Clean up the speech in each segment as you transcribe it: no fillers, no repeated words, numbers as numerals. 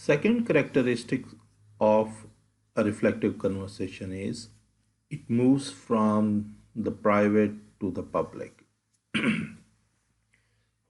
Second characteristic of a reflective conversation is it moves from the private to the public.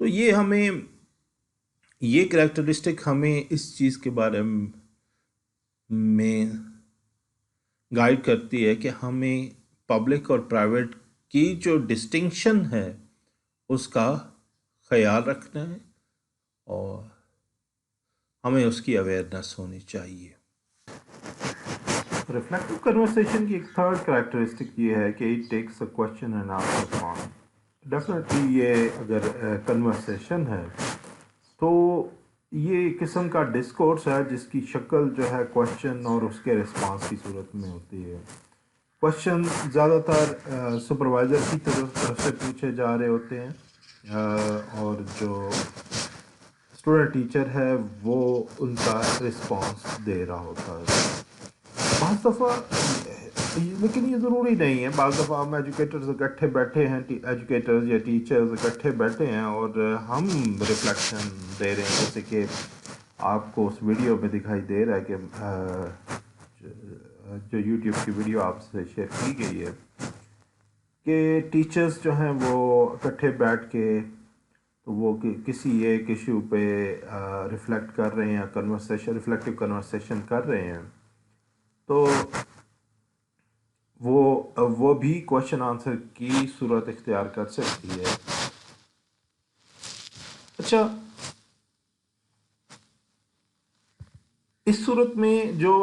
تو یہ characteristic ہمیں اس چیز کے بارے میں گائیڈ کرتی ہے کہ ہمیں پبلک اور پرائیویٹ کی جو ڈسٹنکشن ہے اس کا خیال رکھنا ہے اور ہمیں اس کی اویئرنیس ہونی چاہیے۔ ریفلیکٹیو کنورسیشن کی ایک تھرڈ کریکٹرسٹک یہ ہے کہ it takes a question and answer form. Definitely یہ اگر کنورسیشن ہے تو یہ قسم کا ڈسکورس ہے جس کی شکل جو ہے کوشچن اور اس کے رسپانس کی صورت میں ہوتی ہے۔ کوشچن زیادہ تر سپروائزر کی طرف سے پوچھے جا رہے ہوتے ہیں اور جو اسٹوڈنٹ ٹیچر ہے وہ ان کا رسپانس دے رہا ہوتا ہے۔ بعض دفعہ لیکن یہ ضروری نہیں ہے، بعض دفعہ ہم ایجوکیٹرز اکٹھے بیٹھے ہیں، ایجوکیٹرز یا ٹیچرز اکٹھے بیٹھے ہیں اور ہم ریفلیکشن دے رہے ہیں، جیسے کہ آپ کو اس ویڈیو میں دکھائی دے رہا ہے کہ جو یوٹیوب کی ویڈیو آپ سے شیئر کی گئی ہے کہ ٹیچرز جو ہیں وہ اکٹھے بیٹھ کے تو وہ کسی ایک ایشو پہ ریفلیکٹ کر رہے ہیں، ریفلیکٹیو کنورسیشن کر رہے ہیں، تو وہ بھی کوشچن آنسر کی صورت اختیار کر سکتی ہے۔ اچھا، اس صورت میں جو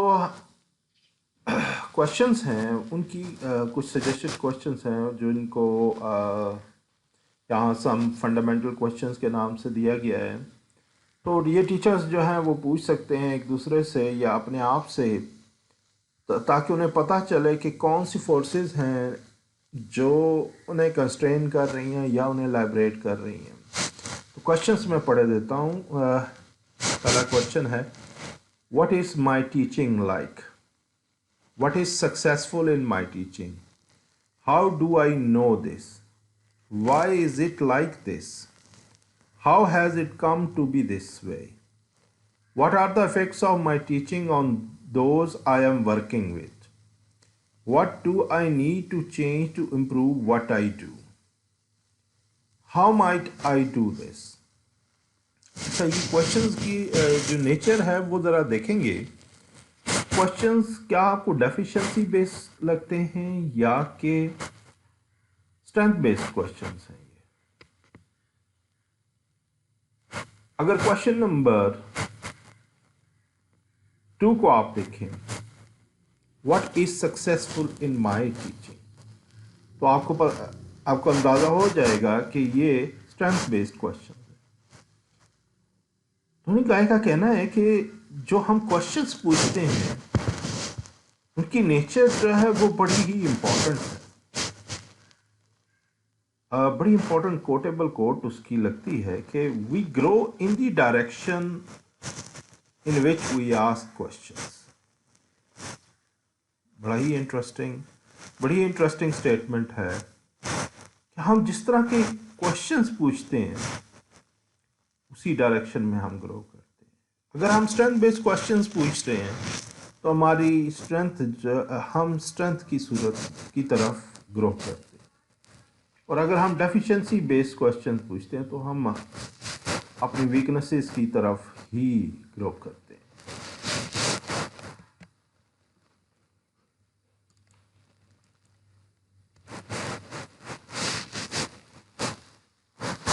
کوشچنس ہیں ان کی کچھ سجیسٹڈ کوشچنس ہیں جن کو یہاں سم فنڈامنٹل کوشچنس کے نام سے دیا گیا ہے، تو یہ ٹیچرز جو ہیں وہ پوچھ سکتے ہیں ایک دوسرے سے یا اپنے آپ سے، تاکہ انہیں پتہ چلے کہ کون سی فورسز ہیں جو انہیں کنسٹرین کر رہی ہیں یا انہیں لائبریٹ کر رہی ہیں۔ تو کوشچنس میں پڑھ دیتا ہوں۔ پہلا کوشچن ہے، what is my teaching like? What is successful in my teaching? How do I know this? Why is it like this? How has it come to be this way? What are the effects of my teaching on those I am working with? What do I need to change to improve what I do? How might I do this? اچھا، یہ questions کی جو nature ہے وہ ذرا دیکھیں گے۔ Questions کیا آپ کو ڈیفیشنسی بیسڈ لگتے ہیں یا کہ اسٹرینتھ بیسڈ کوشچنس ہیں؟ اگر کوشچن نمبر 2 کو آپ دیکھیں، what is successful in my teaching, تو آپ کو اندازہ ہو جائے گا کہ یہ اسٹرینتھ بیسڈ کوشچن ہے۔ دھونی گائے کا کہنا ہے کہ جو ہم کوشچنس پوچھتے ہیں ان کی نیچر جو ہے وہ بڑی ہی امپورٹنٹ ہے۔ بڑی امپورٹنٹ کوٹیبل کوٹ اس کی لگتی ہے کہ we grow in the direction in which we ask questions۔ بڑی انٹرسٹنگ سٹیٹمنٹ ہے کہ ہم جس طرح کے کوشچنس پوچھتے ہیں اسی ڈائریکشن میں ہم گرو کرتے ہیں۔ اگر ہم اسٹرینتھ بیسڈ کوشچنس پوچھ رہے ہیں تو ہماری ہم اسٹرینتھ کی صورت کی طرف گرو کرتے ہیں، اور اگر ہم ڈیفیشنسی بیسڈ کوشچن پوچھتے ہیں تو ہم اپنی ویکنسز کی طرف ہی گرو کرتے ہیں۔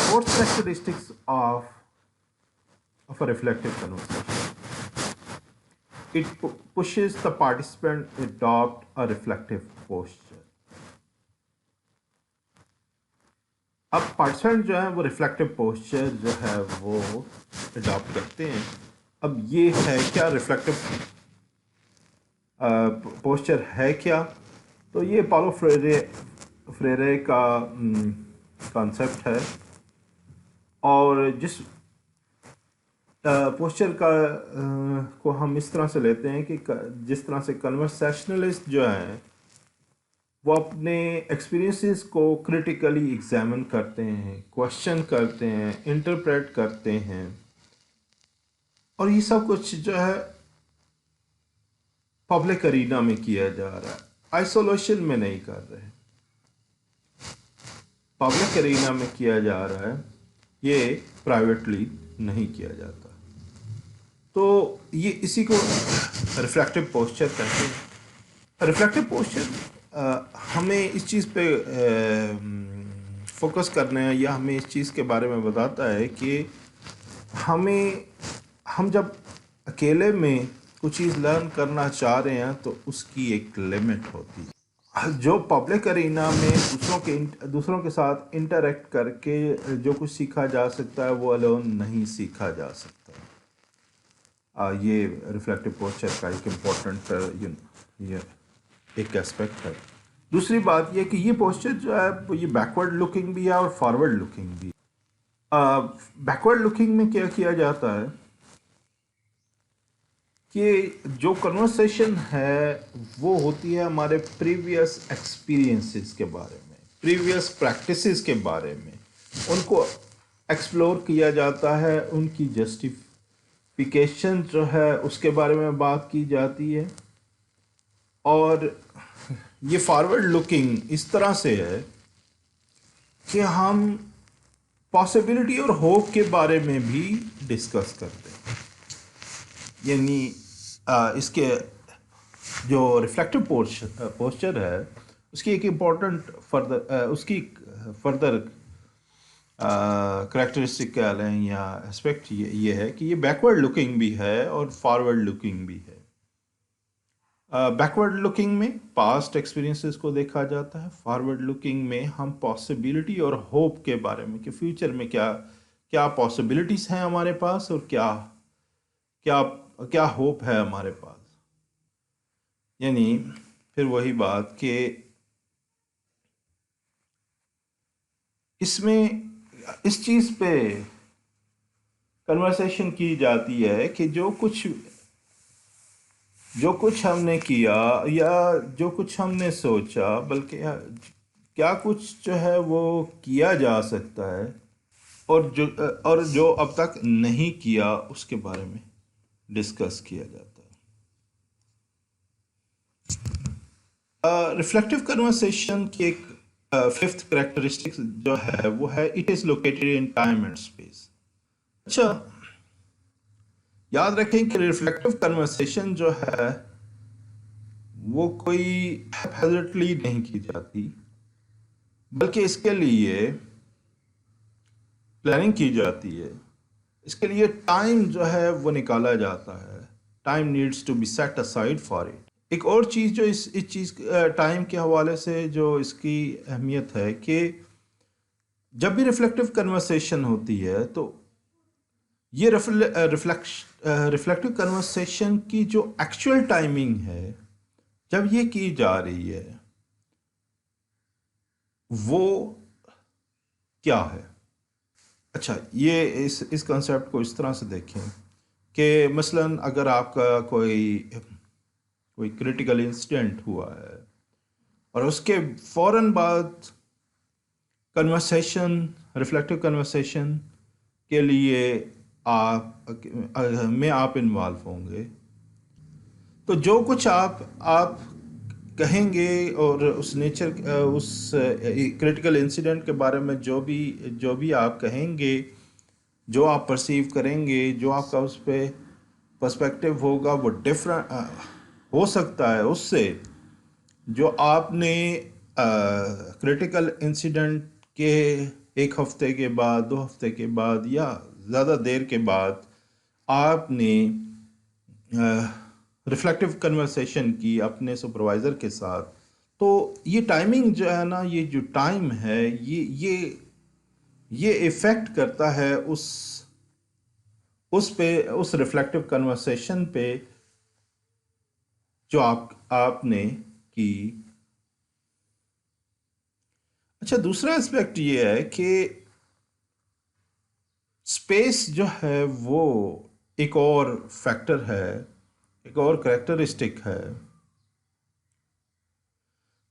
Fourth characteristics of a reflective conversation. It pushes the participant to adopt a reflective posture. اب پارٹیسپینٹ جو ہے وہ ریفلیکٹیو پوسچر جو ہے وہ اڈاپٹ کرتے ہیں۔ اب یہ ہے کیا ریفلیکٹیو پوسچر ہے کیا؟ تو یہ پالو فریرے کا کانسیپٹ ہے، اور جس پوسچر کو ہم اس طرح سے لیتے ہیں کہ جس طرح سے کنورسیشنلسٹ جو ہیں وہ اپنے ایکسپیرینسز کو کریٹیکلی ایگزامن کرتے ہیں، کوشچن کرتے ہیں، انٹرپریٹ کرتے ہیں، اور یہ سب کچھ جو ہے پبلک ارینا میں کیا جا رہا ہے، آئسولیشن میں نہیں کر رہے، پبلک ارینا میں کیا جا رہا ہے۔ یہ پرائیویٹلی نہیں کیا جاتا. تو یہ اسی کو ریفلیکٹیو پوسچر کہتے ہیں. ریفلیکٹیو پوسچر ہمیں اس چیز پہ فوکس کرنا ہے یا ہمیں اس چیز کے بارے میں بتاتا ہے کہ ہم جب اکیلے میں کچھ چیز لرن کرنا چاہ رہے ہیں تو اس کی ایک لمٹ ہوتی ہے. جو پبلک ارینا میں دوسروں کے ساتھ انٹریکٹ کر کے جو کچھ سیکھا جا سکتا ہے وہ الون نہیں سیکھا جا سکتا. یہ ریفلیکٹیو پوسچر کا ایک امپورٹنٹ ایک اسپیکٹ ہے. دوسری بات یہ کہ یہ پوسچر جو ہے یہ بیکورڈ لکنگ بھی ہے اور فارورڈ لکنگ بھی. بیکورڈ لکنگ میں کیا کیا جاتا ہے کہ جو کنورسیشن ہے وہ ہوتی ہے ہمارے پریویس ایکسپیرینسز کے بارے میں، پریویس پریکٹسز کے بارے میں، ان کو ایکسپلور کیا جاتا ہے، ان کی جسٹیفیکیشن جو ہے اس کے بارے میں بات کی جاتی ہے. اور یہ فارورڈ لکنگ اس طرح سے ہے کہ ہم پاسبلٹی اور ہوپ کے بارے میں بھی ڈسکس کرتے ہیں. یعنی اس کے جو ریفلیکٹیو پوسچر ہے اس کی ایک امپورٹنٹ اس کی فردر کریکٹرسٹک کہہ لیں یا اسپیکٹ یہ ہے کہ یہ بیکورڈ لکنگ بھی ہے اور فارورڈ لکنگ بھی ہے. بیکورڈ لکنگ میں پاسٹ ایکسپیرینسز کو دیکھا جاتا ہے. فارورڈ لکنگ میں ہم پاسبلٹی اور ہوپ کے بارے میں کہ فیوچر میں کیا پاسبلٹیز ہیں ہمارے پاس اور کیا ہوپ ہے ہمارے پاس. یعنی پھر وہی بات کہ اس میں اس چیز پہ کنورسیشن کی جاتی ہے کہ جو کچھ ہم نے کیا یا جو کچھ ہم نے سوچا، بلکہ کیا کچھ جو ہے وہ کیا جا سکتا ہے اور جو اب تک نہیں کیا اس کے بارے میں ڈسکس کیا جاتا ہے. ریفلیکٹیو کنورسیشن کی ایک ففتھ کریکٹرسٹک جو ہے وہ ہے it is located in time and space. اچھا یاد رکھیں کہ ریفلیکٹیو کنورسیشن جو ہے وہ کوئی ہیزٹلی نہیں کی جاتی، بلکہ اس کے لیے پلاننگ کی جاتی ہے. اس کے لیے ٹائم جو ہے وہ نکالا جاتا ہے. Time needs to be set aside for it. ایک اور چیز جو اس چیز ٹائم کے حوالے سے جو اس کی اہمیت ہے کہ جب بھی ریفلیکٹیو کنورسیشن ہوتی ہے تو یہ ریفلیکٹیو کنورسیشن کی جو ایکچوئل ٹائمنگ ہے جب یہ کی جا رہی ہے وہ کیا ہے. اچھا یہ اس کنسیپٹ کو اس طرح سے دیکھیں کہ مثلا اگر آپ کا کوئی کریٹیکل انسیڈنٹ ہوا ہے اور اس کے فوراً بعد کنورسیشن ریفلیکٹیو کنورسیشن کے لیے آپ انوالو ہوں گے، تو جو کچھ آپ کہیں گے اور اس کریٹیکل انسیڈنٹ کے بارے میں جو بھی آپ کہیں گے، جو آپ پرسیو کریں گے، جو آپ کا اس پہ پرسپیکٹیو ہوگا وہ ڈفرینٹ ہو سکتا ہے اس سے جو آپ نے کریٹیکل انسیڈنٹ کے ایک ہفتے کے بعد، 2 ہفتے کے بعد یا زیادہ دیر کے بعد آپ نے ریفلیکٹیو کنورسیشن کی اپنے سپروائزر کے ساتھ. تو یہ ٹائمنگ جو ہے نا، یہ جو ٹائم ہے یہ ایفیکٹ کرتا ہے اس ریفلیکٹیو کنورسیشن پہ جو آپ نے کی. اچھا دوسرا اسپیکٹ یہ ہے کہ اسپیس جو ہے وہ ایک اور فیکٹر ہے، ایک اور کریکٹرسٹک ہے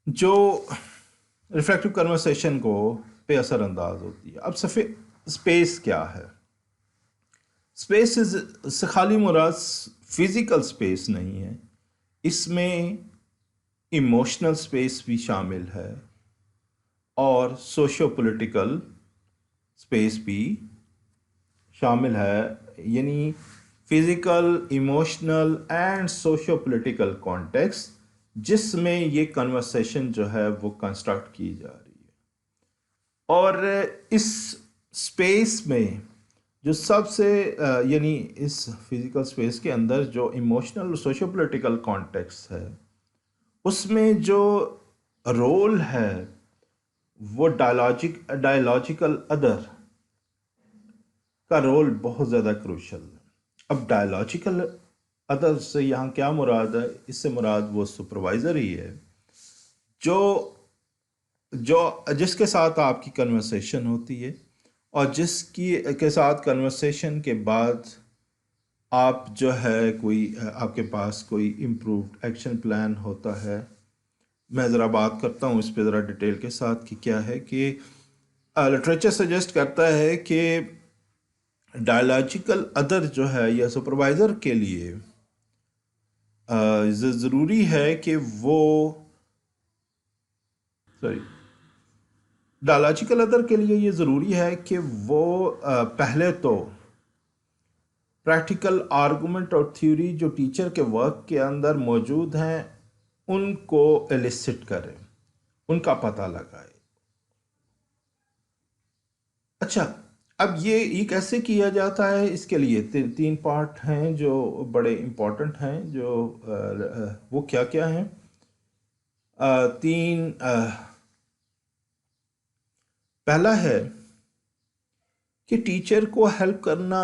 جو ریفلیکٹیو کنورسیشن کو پہ اثر انداز ہوتی ہے. اب اسپیس کیا ہے؟ اسپیس سے خالی مراد فزیکل اسپیس نہیں ہے، اس میں ایموشنل اسپیس بھی شامل ہے اور سوشو پولیٹیکل اسپیس بھی شامل ہے، یعنی physical, emotional and socio political context جس میں یہ کنورسیشن جو ہے وہ کنسٹرکٹ کی جا رہی ہے. اور اس اسپیس میں جو سب سے یعنی اس فزیکل اسپیس کے اندر جو ایموشنل اور سوشو پولیٹیکل کانٹیکس ہے اس میں جو رول ہے وہ ڈائیلاجیکل ادر کا رول بہت زیادہ کروشل ہے. اب ڈائیلاجیکل ادر سے یہاں کیا مراد ہے؟ اس سے مراد وہ سپروائزر ہی ہے جس کے ساتھ آپ کی کنورسیشن ہوتی ہے، اور جس کے ساتھ کنورسیشن کے بعد آپ جو ہے آپ کے پاس کوئی امپرووڈ ایکشن پلان ہوتا ہے. میں ذرا بات کرتا ہوں اس پہ ذرا ڈیٹیل کے ساتھ کہ کیا ہے کہ لٹریچر سجیسٹ کرتا ہے کہ ڈائیلاجیکل ادر جو ہے یا سپروائزر کے لیے ضروری ہے کہ وہ ڈائیلاجیکل ادر کے لیے یہ ضروری ہے کہ وہ پہلے تو پریکٹیکل آرگومنٹ اور تھیوری جو ٹیچر کے ورک کے اندر موجود ہیں ان کو ایلیسٹ کرے، ان کا پتہ لگائے. اچھا، اب یہ کیسے کیا جاتا ہے؟ اس کے لیے 3 پارٹ ہیں جو بڑے امپورٹنٹ ہیں. جو وہ کیا ہیں؟ 3 پہلا ہے کہ ٹیچر کو ہیلپ کرنا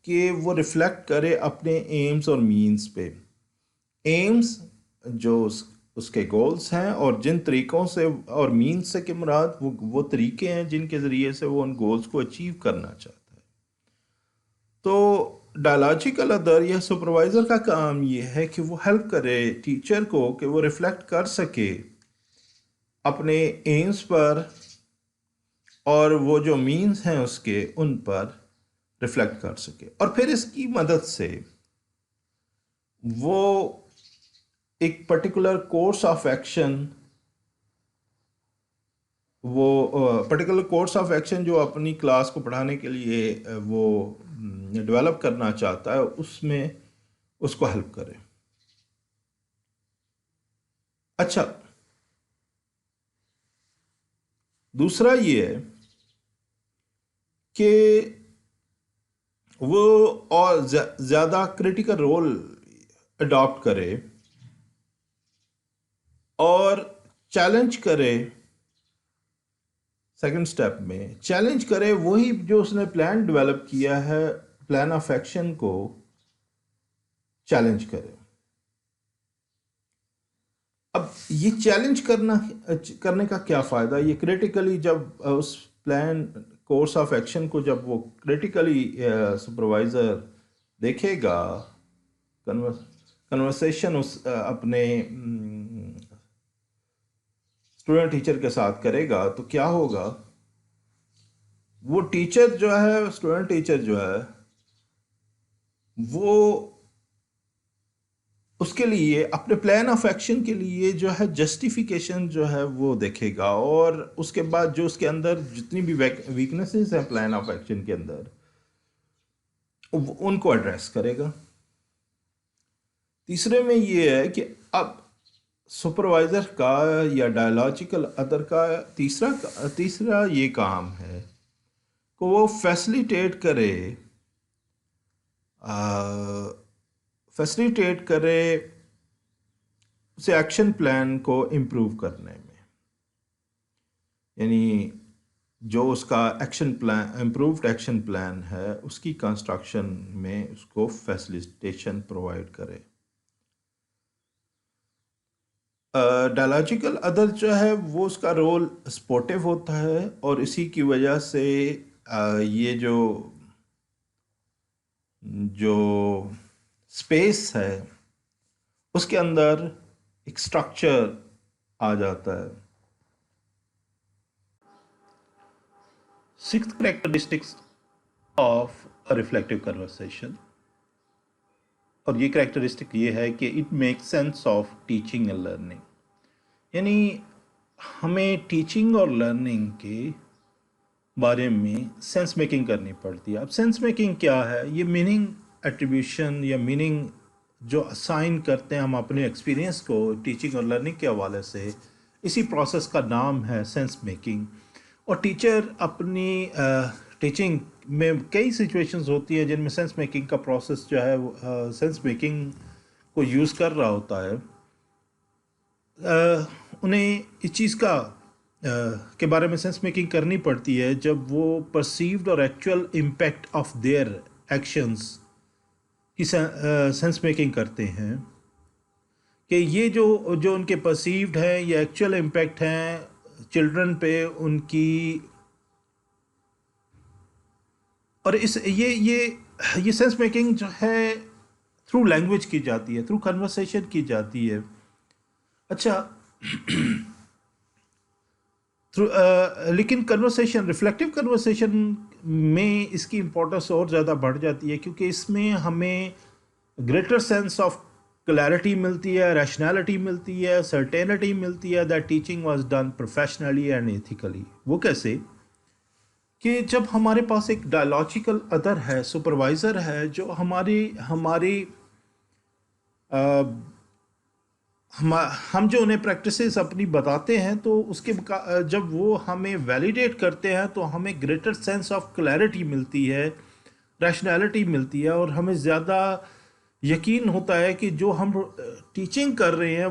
کہ وہ ریفلیکٹ کرے اپنے ایمز اور مینز پہ. ایمز جو اس کے گولز ہیں، اور جن طریقوں سے، اور مینز سے کہ مراد وہ طریقے ہیں جن کے ذریعے سے وہ ان گولز کو اچیو کرنا چاہتا ہے. تو ڈائیلاجیکل ادر یا سپروائزر کا کام یہ ہے کہ وہ ہیلپ کرے ٹیچر کو کہ وہ ریفلیکٹ کر سکے اپنے ایمز پر، اور وہ جو مینز ہیں اس کے ان پر ریفلیکٹ کر سکے، اور پھر اس کی مدد سے وہ ایک پرٹیکولر کورس آف ایکشن جو اپنی کلاس کو پڑھانے کے لیے وہ ڈیولپ کرنا چاہتا ہے اس میں اس کو ہیلپ کرے. اچھا، دوسرا یہ ہے کہ وہ اور زیادہ کریٹیکل رول اڈاپٹ کرے اور چیلنج کرے. سیکنڈ سٹیپ میں چیلنج کرے وہی جو اس نے پلان ڈیولپ کیا ہے، پلان آف ایکشن کو چیلنج کرے. اب یہ چیلنج کرنے کا کیا فائدہ؟ یہ کریٹیکلی جب اس پلان کورس آف ایکشن کو جب وہ کریٹیکلی سپروائزر دیکھے گا، کنورسیشن اپنے اسٹوڈنٹ ٹیچر کے ساتھ کرے گا، تو کیا ہوگا؟ وہ ٹیچر جو ہے، اسٹوڈنٹ ٹیچر جو ہے، وہ اس کے لیے اپنے پلان آف ایکشن کے لیے جو ہے جسٹیفیکیشن جو ہے وہ دیکھے گا، اور اس کے بعد جو اس کے اندر جتنی بھی ویکنیسز ہیں پلان آف ایکشن کے اندر ان کو ایڈریس کرے گا. تیسرے میں یہ ہے کہ اب سپروائزر کا یا ڈائیلاجیکل ادر کا تیسرا یہ کام ہے کہ وہ فیسیلیٹیٹ کرے اسے ایکشن پلان کو امپروو کرنے میں، یعنی جو اس کا action plan, improved action plan ہے، اس کی کنسٹرکشن میں اس کو فیسیلیٹیشن پرووائڈ کرے. ڈائیلاجیکل ادر جو ہے وہ اس کا رول سپورٹیو ہوتا ہے، اور اسی کی وجہ سے یہ جو اسپیس ہے اس کے اندر ایک اسٹرکچر آ جاتا ہے. 6th characteristics of reflective conversation, اور یہ کریکٹرسٹک یہ ہے کہ it make sense of teaching and learning. یعنی ہمیں ٹیچنگ اور لرننگ کے بارے میں سینس میکنگ کرنی پڑتی ہے. اب سینس میکنگ کیا ہے؟ یہ میننگ ایٹریبیوشن یا میننگ جو اسائن کرتے ہیں ہم اپنے ایکسپیرینس کو ٹیچنگ اور لرننگ کے حوالے سے، اسی پروسیس کا نام ہے سینس میکنگ. اور ٹیچر اپنی ٹیچنگ میں کئی سچویشنز ہوتی ہیں جن میں سینس میکنگ کا پروسیس جو ہے سینس میکنگ کو یوز کر رہا ہوتا ہے. انہیں اس چیز کا کے بارے میں سینس میکنگ کرنی پڑتی ہے جب وہ پرسیوڈ اور actual impact of their actions کی سینس میکنگ کرتے ہیں کہ یہ جو ان کے پرسیوڈ ہیں یا ایکچوئل امپیکٹ ہیں چلڈرن پہ ان کی. اور یہ سینس میکنگ جو ہے تھرو لینگویج کی جاتی ہے، تھرو کنورسیشن کی جاتی ہے. اچھا، لیکن کنورسیشن، ریفلیکٹیو کنورسیشن میں اس کی امپورٹنس اور زیادہ بڑھ جاتی ہے کیونکہ اس میں ہمیں گریٹر سینس آف کلیئرٹی ملتی ہے، ریشنالٹی ملتی ہے، سرٹینٹی ملتی ہے that teaching was done professionally and ethically. وہ کیسے؟ کہ جب ہمارے پاس ایک ڈائیلاجیکل ادر ہے، سپروائزر ہے، جو ہماری ہم جو انہیں پریکٹسز اپنی بتاتے ہیں تو اس کے جب وہ ہمیں ویلیڈیٹ کرتے ہیں تو ہمیں گریٹر سینس آف کلیئرٹی ملتی ہے، ریشنالٹی ملتی ہے، اور ہمیں زیادہ یقین ہوتا ہے کہ جو ہم ٹیچنگ کر رہے ہیں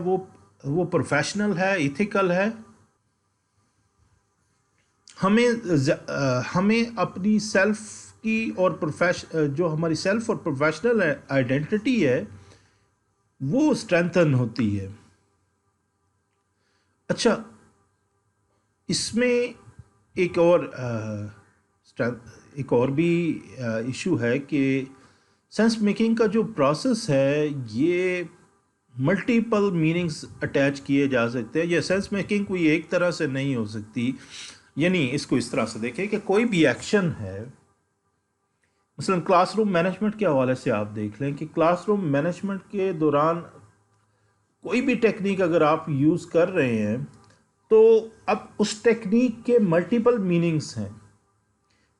وہ پروفیشنل ہے، ایتھیکل ہے. ہمیں اپنی سیلف کی اور جو ہماری سیلف اور پروفیشنل آئیڈینٹی ہے وہ اسٹرینتھن ہوتی ہے. اچھا، اس میں ایک اور بھی ایشو ہے کہ سینس میکنگ کا جو پروسیس ہے یہ ملٹیپل میننگز اٹیچ کیے جا سکتے ہیں. یہ سینس میکنگ کوئی ایک طرح سے نہیں ہو سکتی. یعنی اس کو اس طرح سے دیکھیں کہ کوئی بھی ایکشن ہے، مثلا کلاس روم مینجمنٹ کے حوالے سے آپ دیکھ لیں کہ کلاس روم مینجمنٹ کے دوران کوئی بھی ٹیکنیک اگر آپ یوز کر رہے ہیں تو اب اس ٹیکنیک کے ملٹیپل میننگز ہیں،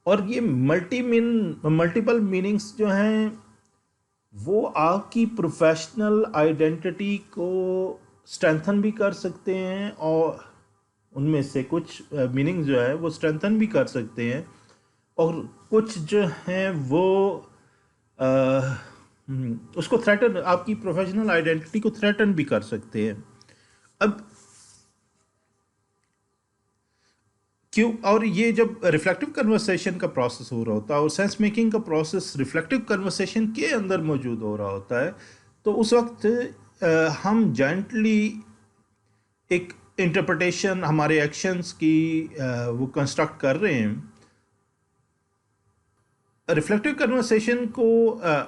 اور یہ ملٹیپل میننگز جو ہیں وہ آپ کی پروفیشنل آئیڈینٹی کو اسٹرینتھن بھی کر سکتے ہیں، اور ان میں سے کچھ میننگ جو ہے وہ اسٹرینتھن بھی کر سکتے ہیں، اور کچھ جو ہیں وہ اس کو تھریٹن، آپ کی پروفیشنل آئیڈینٹی کو تھریٹن بھی کر سکتے ہیں. اب کیوں؟ اور یہ جب ریفلیکٹیو کنورسیشن کا پروسیس ہو رہا ہوتا ہے اور سینس میکنگ کا پروسیس ریفلیکٹیو کنورسیشن کے اندر موجود ہو رہا ہوتا ہے، تو اس وقت ہم جائنٹلی ایک انٹرپریٹیشن ہمارے ایکشنز کی وہ کنسٹرکٹ کر رہے ہیں. ریفلیکٹیو کنورسیشن کو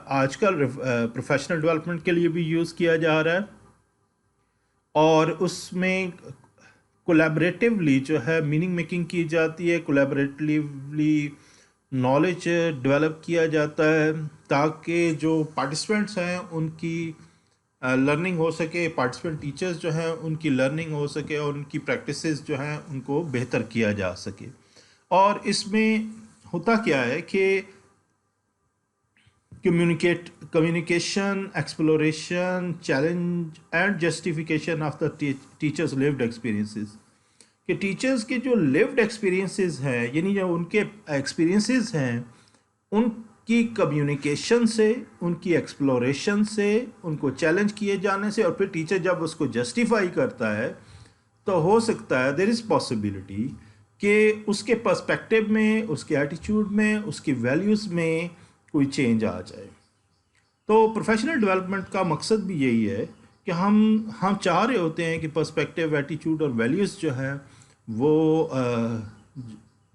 آج کل پروفیشنل ڈیولپمنٹ کے لیے بھی یوز کیا جا رہا ہے، اور اس میں کولیبریٹیولی جو ہے میننگ میکنگ کی جاتی ہے، کولیبریٹیولی نالج ڈیولپ کیا جاتا ہے تاکہ جو پارٹیسپینٹس ہیں ان کی لرننگ ہو سکے، پارٹیسپینٹ ٹیچرز جو ہیں ان کی لرننگ ہو سکے، اور ان کی پریکٹسز جو ہیں ان کو بہتر کیا جا سکے. اور اس میں ہوتا کیا ہے کہ communication, exploration, challenge and justification of the teachers lived experiences, کہ ٹیچرز کے جو لیوڈ ایکسپیرینسز ہیں، یعنی جو ان کے ایکسپیرینسز ہیں، ان کی کمیونیکیشن سے، ان کی ایکسپلوریشن سے، ان کو چیلنج کیے جانے سے، اور پھر ٹیچر جب اس کو جسٹیفائی کرتا ہے تو ہو سکتا ہے دیر از پاسبلٹی کہ اس کے پرسپیکٹیو میں، اس کے ایٹیچیوڈ میں، اس کی ویلیوز میں کوئی چینج آ جائے. تو پروفیشنل ڈیولپمنٹ کا مقصد بھی یہی ہے کہ ہم چاہ رہے ہوتے ہیں کہ پرسپیکٹیو، ایٹیچیوڈ اور ویلیوز جو ہیں وہ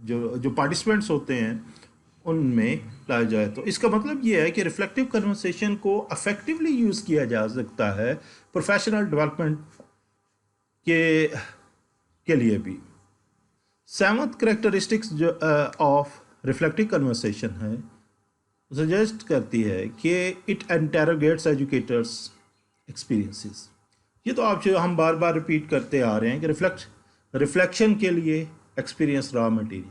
جو پارٹیسپینٹس ہوتے ہیں ان میں لایا جائے. تو اس کا مطلب یہ ہے کہ ریفلیکٹیو کنورسیشن کو افیکٹولی یوز کیا جا سکتا ہے پروفیشنل ڈیولپمنٹ کے لیے بھی. 7th کریکٹرسٹکس جو آف ریفلیکٹیو کنورسیشن ہے، سجیسٹ کرتی ہے کہ اٹ انٹروگیٹس ایجوکیٹرس ایکسپیرینسز. یہ تو ہم بار بار ریپیٹ کرتے آ رہے ہیں کہ ریفلیکشن کے لیے experience raw material.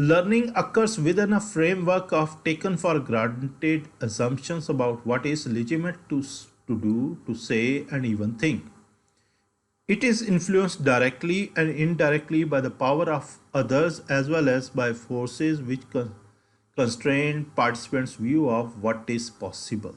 Learning occurs within a framework of taken for granted assumptions about what is legitimate to do, to say, and even think. It is influenced directly and indirectly by the power of others as well as by forces which constrain participants' view of what is possible.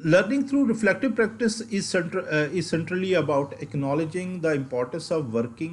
Learning through reflective practice is centrally about acknowledging the importance of working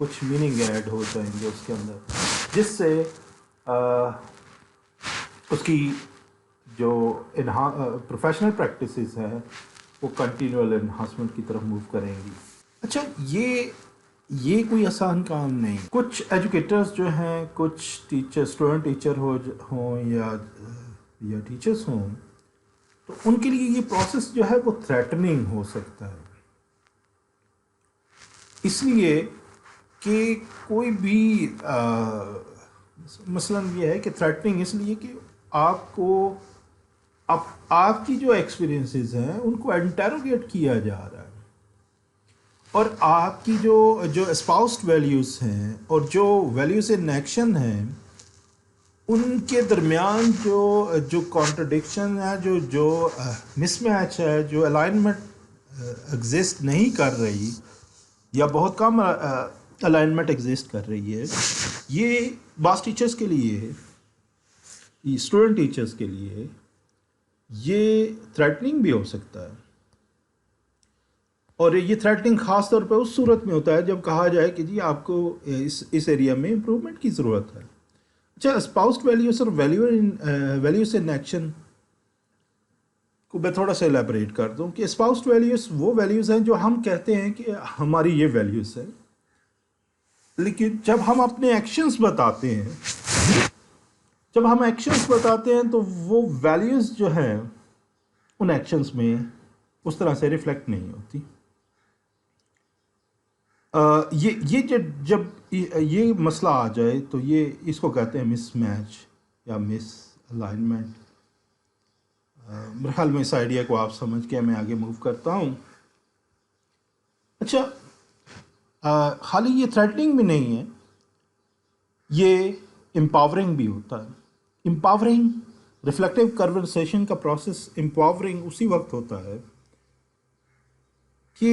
کچھ meaning add ہو جائیں گے اس کے اندر، جس سے اس کی جو professional practices ہیں وہ کنٹینیول انہانسمنٹ کی طرف موو کریں گی۔ اچھا، یہ کوئی آسان کام نہیں۔ کچھ ایجوکیٹرز جو ہیں، کچھ ٹیچر، اسٹوڈنٹ ٹیچر ہوں یا ٹیچرز ہوں، تو ان کے لیے یہ پروسیس جو ہے وہ تھریٹننگ ہو سکتا ہے، اس لیے کہ کوئی بھی مثلاً یہ ہے کہ تھریٹننگ اس لیے کہ آپ کو آپ کی جو ایکسپیرینسز ہیں ان کو انٹیروگیٹ کیا جا رہا ہے، اور آپ کی جو اسپاؤسڈ ویلیوز ہیں اور جو ویلیوز ان ایکشن ہیں ان کے درمیان جو کانٹرڈکشن ہے، جو مس میچ ہے، جو الائنمنٹ ایگزسٹ نہیں کر رہی یا بہت کم الائنمنٹ ایگزسٹ کر رہی ہے، یہ بعض ٹیچرز کے لیے، اسٹوڈنٹ ٹیچرز کے لیے یہ تھریٹننگ بھی ہو سکتا ہے۔ اور یہ تھریٹننگ خاص طور پہ اس صورت میں ہوتا ہے جب کہا جائے کہ جی آپ کو اس ایریا میں امپرومنٹ کی ضرورت ہے۔ اچھا، اسپاؤسڈ ویلیوز اور ویلیوز ان ایکشن کو میں تھوڑا سا الیبریٹ کر دوں کہ اسپاؤسڈ ویلیوز وہ ویلیوز ہیں جو ہم کہتے ہیں کہ ہماری یہ ویلیوز ہے، لیکن جب ہم اپنے ایکشنز بتاتے ہیں تو وہ ویلیوز جو ہیں ان ایکشنز میں اس طرح سے ریفلیکٹ نہیں ہوتی۔ جب یہ مسئلہ آ جائے تو اس کو کہتے ہیں مس میچ یا مس الائنمنٹ۔ میرے خیال میں اس آئیڈیا کو آپ سمجھ کے میں آگے موو کرتا ہوں۔ اچھا، خالی یہ تھریٹننگ بھی نہیں ہے، یہ امپاورنگ بھی ہوتا ہے۔ امپاورنگ ریفلیکٹیو کنورسیشن کا پروسیس امپاورنگ اسی وقت ہوتا ہے کہ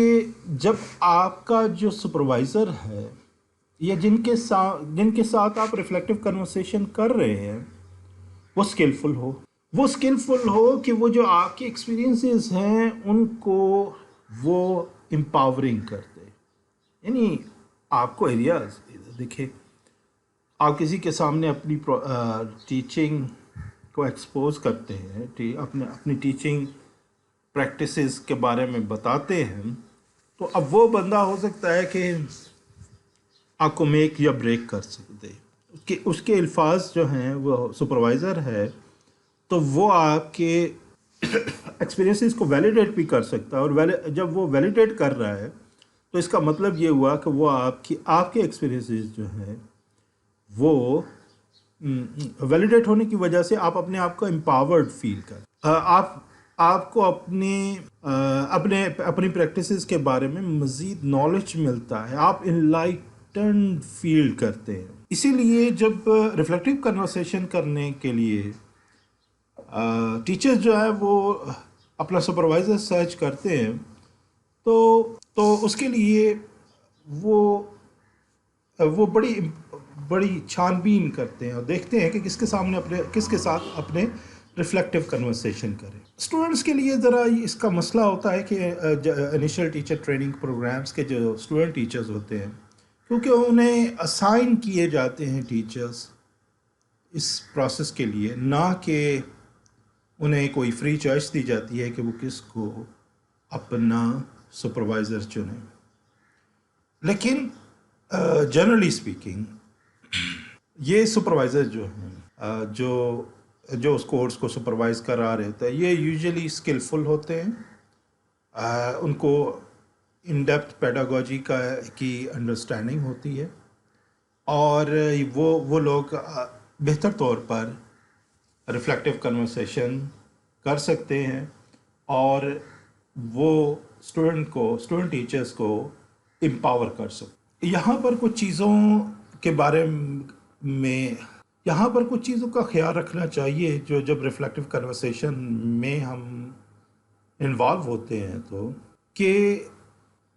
جب آپ کا جو سپروائزر ہے یا جن کے ساتھ آپ ریفلیکٹیو کنورسیشن کر رہے ہیں وہ اسکلفل ہو کہ وہ جو آپ کے ایکسپیرینسز ہیں ان کو وہ امپاورنگ کرتے، یعنی آپ کو ایریاز دیکھیں، آپ کسی کے سامنے اپنی ٹیچنگ کو ایکسپوز کرتے ہیں، اپنی ٹیچنگ پریکٹسز کے بارے میں بتاتے ہیں، تو اب وہ بندہ ہو سکتا ہے کہ آپ کو میک یا بریک کر سکتے، اس کے الفاظ جو ہیں وہ سپروائزر ہے تو وہ آپ کے ایکسپیرینسز کو ویلیڈیٹ بھی کر سکتا ہے، اور جب وہ ویلیڈیٹ کر رہا ہے تو اس کا مطلب یہ ہوا کہ وہ آپ کے ایکسپیرینسز جو ہیں وہ ویلیڈیٹ ہونے کی وجہ سے آپ اپنے آپ کو امپاورڈ فیل کر، آپ کو اپنی پریکٹسز کے بارے میں مزید نالج ملتا ہے، آپ انلائٹنڈ فیل کرتے ہیں۔ اسی لیے جب ریفلیکٹیو کنورسیشن کرنے کے لیے ٹیچر جو ہے وہ اپنا سپروائزر سرچ کرتے ہیں تو اس کے لیے وہ بڑی چھان بین کرتے ہیں اور دیکھتے ہیں کہ کس کے ساتھ اپنے ریفلیکٹیو کنورسیشن کریں۔ اسٹوڈنٹس کے لیے ذرا اس کا مسئلہ ہوتا ہے کہ انیشل ٹیچر ٹریننگ پروگرامز کے جو اسٹوڈنٹ ٹیچرز ہوتے ہیں، کیونکہ انہیں اسائن کیے جاتے ہیں ٹیچرز اس پروسیس کے لیے، نہ کہ انہیں کوئی فری چوائس دی جاتی ہے کہ وہ کس کو اپنا سپروائزر چنیں۔ لیکن جنرلی اسپیکنگ یہ سپروائزر جو ہیں جو اس کورس کو سپروائز کرا رہے ہوتے ہیں، یہ یوزلی اسکلفل ہوتے ہیں، ان کو ان ڈیپتھ پیڈاگوجی کی انڈرسٹینڈنگ ہوتی ہے، اور وہ لوگ بہتر طور پر ریفلیکٹیو کنورسیشن کر سکتے ہیں، اور وہ اسٹوڈنٹ ٹیچرز کو امپاور کر سکتے۔ یہاں پر کچھ چیزوں کا خیال رکھنا چاہیے جو جب ریفلیکٹیو کنورسیشن میں ہم انوالو ہوتے ہیں، تو کہ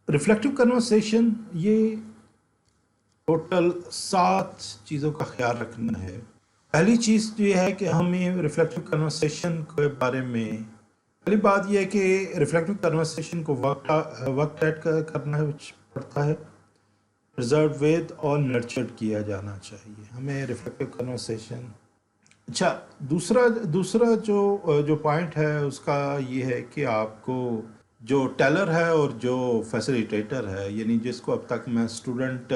ریفلیکٹیو کنورسیشن یہ ٹوٹل 7 چیزوں کا خیال رکھنا ہے۔ پہلی چیز یہ ہے کہ ہمیں ریفلیکٹیو کنورسیشن کے بارے میں پہلی بات یہ ہے کہ ریفلیکٹیو کنورسیشن کو وقت ایڈ کرنا پڑتا ہے۔ ریزرو ود اور نرچرڈ کیا جانا چاہیے. ہمیں ریفلیکٹیو کنورسیشن. اچھا، دوسرا جو پوائنٹ ہے اس کا یہ ہے کہ آپ کو جو ٹیلر ہے اور جو فیسیلیٹیٹر ہے، یعنی جس کو اب تک میں اسٹوڈنٹ،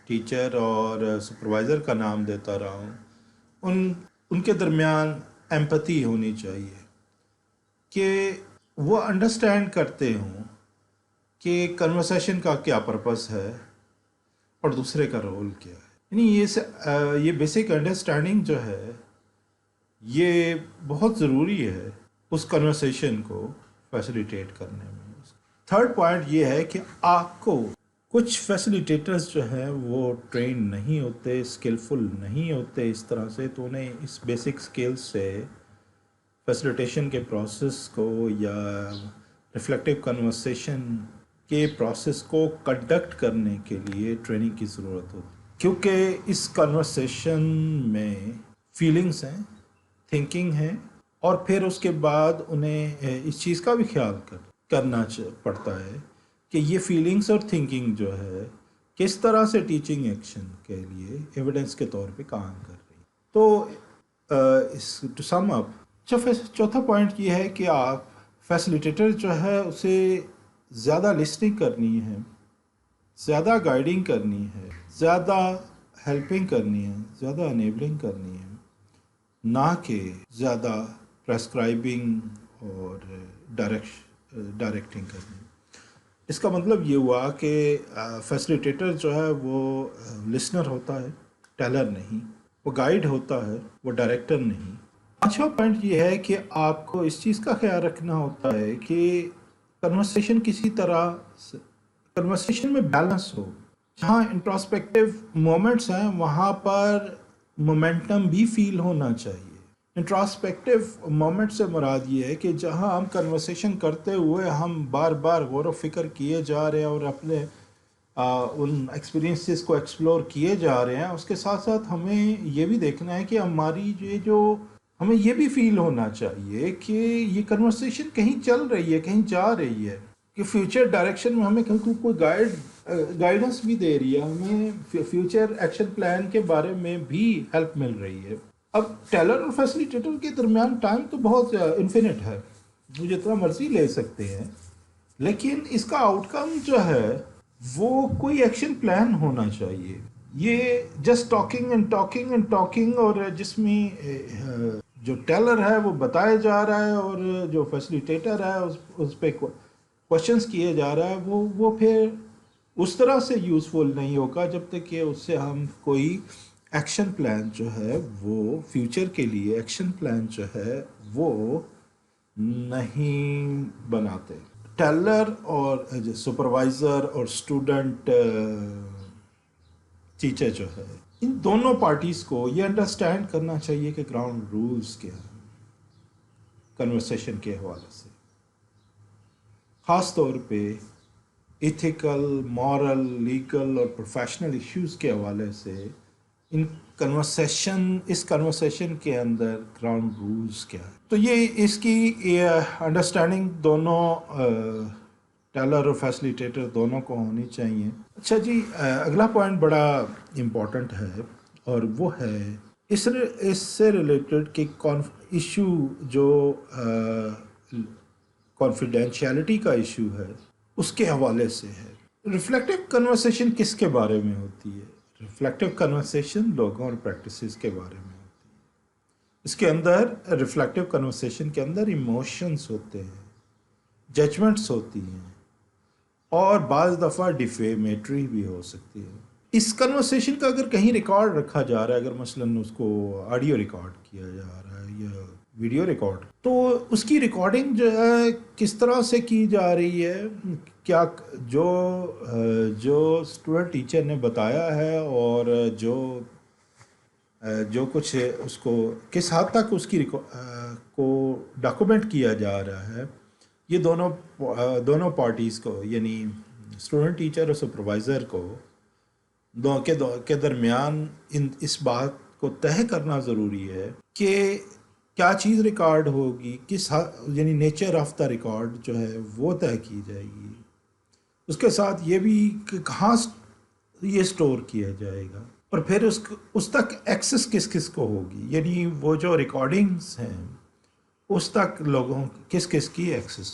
ٹیچر اور سپروائزر کا نام دیتا رہا ہوں، ان کے درمیان ایمپتھی ہونی چاہیے کہ وہ انڈرسٹینڈ کرتے ہوں کہ کنورسیشن کا کیا پرپس ہے اور دوسرے کا رول کیا ہے. یعنی یہ بیسک انڈرسٹینڈنگ جو ہے یہ بہت ضروری ہے اس کنورسیشن کو فیسیلیٹیٹ کرنے میں. تھرڈ پوائنٹ یہ ہے کہ آپ کو کچھ فیسیلیٹیٹرز جو ہیں وہ ٹرین نہیں ہوتے، اسکلفل نہیں ہوتے اس طرح سے، تو انہیں اس بیسک اسکل سے فیسیلیٹیشن کے پروسیس کو یا ریفلیکٹیو کنورسیشن کے پروسیس کو کنڈکٹ کرنے کے لیے ٹریننگ کی ضرورت ہوتی، کیونکہ اس کنورسیشن میں فیلنگس ہیں، تھنکنگ ہے، اور پھر اس کے بعد انہیں اس چیز کا بھی خیال کرنا پڑتا ہے کہ یہ فیلنگس اور تھنکنگ جو ہے کس طرح سے ٹیچنگ ایکشن کے لیے ایویڈنس کے طور پہ کام کر رہی. تو ٹو سم اپ، چوتھا پوائنٹ یہ ہے کہ آپ فیسیلیٹیٹر جو ہے اسے زیادہ لسننگ کرنی ہے، زیادہ گائیڈنگ کرنی ہے، زیادہ ہیلپنگ کرنی ہے، زیادہ انیبلنگ کرنی ہے، نہ کہ زیادہ پریسکرائبنگ اور ڈائریکٹنگ کرنی. اس کا مطلب یہ ہوا کہ فیسیلیٹیٹر جو ہے وہ لسنر ہوتا ہے، ٹیلر نہیں. وہ گائیڈ ہوتا ہے، وہ ڈائریکٹر نہیں. پانچواں پوائنٹ یہ ہے کہ آپ کو اس چیز کا خیال رکھنا ہوتا ہے کہ کنورسیشن کسی طرح کنورسیشن میں بیلنس ہو. جہاں انٹراسپیکٹیو مومنٹس ہیں وہاں پر مومنٹم بھی فیل ہونا چاہیے. انٹراسپیکٹیو مومنٹ سے مراد یہ ہے کہ جہاں ہم کنورسیشن کرتے ہوئے ہم بار بار غور و فکر کیے جا رہے ہیں اور اپنے ان ایکسپیرینسز کو ایکسپلور کیے جا رہے ہیں، اس کے ساتھ ساتھ ہمیں یہ بھی دیکھنا ہے کہ ہماری ہمیں یہ بھی فیل ہونا چاہیے کہ یہ کنورسیشن کہیں چل رہی ہے، کہیں جا رہی ہے، کہ فیوچر ڈائریکشن میں ہمیں کوئی گائیڈنس بھی دے رہی ہے، ہمیں فیوچر ایکشن پلان کے بارے میں بھی ہیلپ مل رہی ہے. اب ٹیلر اور فیسیلیٹیٹر کے درمیان ٹائم تو بہت انفینٹ ہے، وہ جتنا مرضی لے سکتے ہیں، لیکن اس کا آؤٹ کم جو ہے وہ کوئی ایکشن پلان ہونا چاہیے. یہ just talking and talking and talking, اور جس میں جو ٹیلر ہے وہ بتایا جا رہا ہے اور جو فیسیلیٹیٹر ہے اس پہ کوشچنس کیے جا رہا ہے، وہ پھر اس طرح سے یوزفل نہیں ہوگا جب تک کہ اس سے ہم کوئی ایکشن پلان جو ہے وہ فیوچر کے لیے ایکشن پلان جو ہے وہ نہیں بناتے. ٹیلر اور سپروائزر اور اسٹوڈنٹ ٹیچر جو ہے، ان دونوں پارٹیز کو یہ انڈرسٹینڈ کرنا چاہیے کہ گراؤنڈ رولز کیا ہیں کنورسیشن کے حوالے سے، خاص طور پہ ایتھیکل، مورل، لیگل اور پروفیشنل ایشوز کے حوالے سے. اس کنورسیشن کے اندر گراؤنڈ رولز کیا ہے. تو یہ اس کی انڈرسٹینڈنگ دونوں ٹیلر اور فیسیلیٹیٹر دونوں کو ہونی چاہیے. اچھا جی، اگلا پوائنٹ بڑا امپورٹنٹ ہے اور وہ ہے اس سے ریلیٹڈ کہ ایشو جو کانفیڈینشیلٹی کا ایشو ہے اس کے حوالے سے ہے. ریفلیکٹیو کنورسیشن کس کے بارے میں ہوتی ہے؟ ریفلیکٹیو کنورسیشن لوگوں اور پریکٹسز کے بارے میں ہوتی ہے. اس کے اندر ریفلیکٹیو کنورسیشن کے اندر ایموشنز ہوتے ہیں، ججمنٹس ہوتی ہیں، اور بعض دفعہ ڈیفیمیٹری بھی ہو سکتی ہے. اس کنورسیشن کا اگر کہیں ریکارڈ رکھا جا رہا ہے، اگر مثلاً اس کو آڈیو ریکارڈ کیا جا رہا ہے یا ویڈیو ریکارڈ، تو اس کی ریکارڈنگ جو ہے کس طرح سے کی جا رہی ہے، کیا جو اسٹوڈنٹ ٹیچر نے بتایا ہے اور جو کچھ اس کو کس حد تک اس کی کو ڈاکومنٹ کیا جا رہا ہے، یہ دونوں پارٹیز کو، یعنی اسٹوڈنٹ ٹیچر اور سپروائزر کو کے درمیان اس بات کو طے کرنا ضروری ہے کہ کیا چیز ریکارڈ ہوگی، یعنی نیچر آف دا ریکارڈ جو ہے وہ طے کی جائے گی. اس کے ساتھ یہ بھی کہ کہاں یہ اسٹور کیا جائے گا، اور پھر اس تک ایکسس کس کس کو ہوگی، یعنی وہ جو ریکارڈنگز ہیں اس تک لوگوں کس کس کی ایکسس